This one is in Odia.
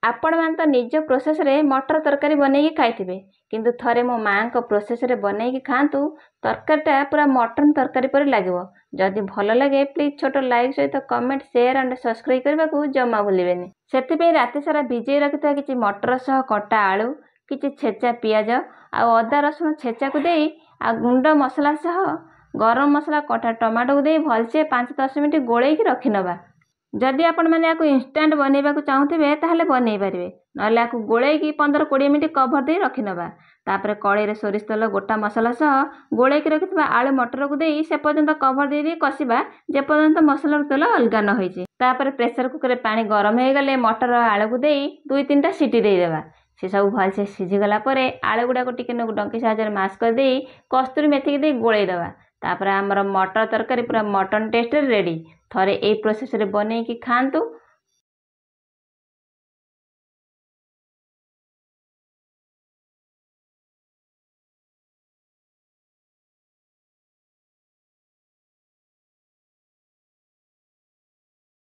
ଆପଣମାନେ ତ ନିଜ ପ୍ରୋସେସ୍ରେ ମଟର ତରକାରୀ ବନେଇକି ଖାଇଥିବେ, କିନ୍ତୁ ଥରେ ମୋ ମାଆଙ୍କ ପ୍ରୋସେସ୍ରେ ବନେଇକି ଖାଆନ୍ତୁ। ତରକାରୀଟା ପୁରା ମଟନ ତରକାରୀ ପରି ଲାଗିବ। ଯଦି ଭଲ ଲାଗେ ପ୍ଲିଜ୍ ଛୋଟ ଲାଇକ୍ ସହିତ କମେଣ୍ଟ, ସେୟାର ଆଣ୍ଡ ସବସ୍କ୍ରାଇବ୍ କରିବାକୁ ଜମା ଭୁଲିବେନି। ସେଥିପାଇଁ ରାତି ସାରା ଭିଜେଇ ରଖିଥିବା କିଛି ମଟର ସହ କଟା ଆଳୁ, କିଛି ଛେଚା ପିଆଜ ଆଉ ଅଦା ରସୁଣ ଛେଚାକୁ ଦେଇ ଆଉ ଗୁଣ୍ଡ ମସଲା ସହ ଗରମ ମସଲା କଟା ଟମାଟୋକୁ ଦେଇ ଭଲସେ 5-10 ମିନିଟ୍ ଗୋଳେଇକି ରଖିନେବା। ଯଦି ଆପଣମାନେ ୟାକୁ ଇନଷ୍ଟାଣ୍ଟ ବନେଇବାକୁ ଚାହୁଁଥିବେ ତାହେଲେ ବନେଇ ପାରିବେ, ନହେଲେ ୟାକୁ ଗୋଳେଇକି 15-20 ମିନିଟ୍ କଭର ଦେଇ ରଖିନେବା। ତାପରେ କଡ଼େଇରେ ସୋରିଷ ତେଲ, ଗୋଟା ମସଲା ସହ ଗୋଳେଇକି ରଖିଥିବା ଆଳୁ ମଟରକୁ ଦେଇ ସେ ପର୍ଯ୍ୟନ୍ତ କଭର ଦେଇ କଷିବା ଯେପର୍ଯ୍ୟନ୍ତ ମସଲାର ତେଲ ଅଲଗା ନ ହେଇଛି। ତାପରେ ପ୍ରେସର କୁକରରେ ପାଣି ଗରମ ହେଇଗଲେ ମଟର ଆଳୁକୁ ଦେଇ 2-3ଟା ସିଟି ଦେଇଦେବା। ସେ ସବୁ ଭଲସେ ସିଝିଗଲା ପରେ ଆଳୁ ଗୁଡ଼ାକୁ ଟିକେ ଡଙ୍କି ସାହାଯ୍ୟରେ ମାସ୍ କରିଦେଇ କସ୍ତୁରୀ ମେଥିକି ଦେଇ ଗୋଳେଇଦେବା। ତାପରେ ଆମର ମଟର ତରକାରୀ ପୁରା ମଟନ ଟେଷ୍ଟରେ ରେଡ଼ି। ଥରେ ଏଇ ପ୍ରୋସେସ୍ରେ ବନେଇକି ଖାଆନ୍ତୁ,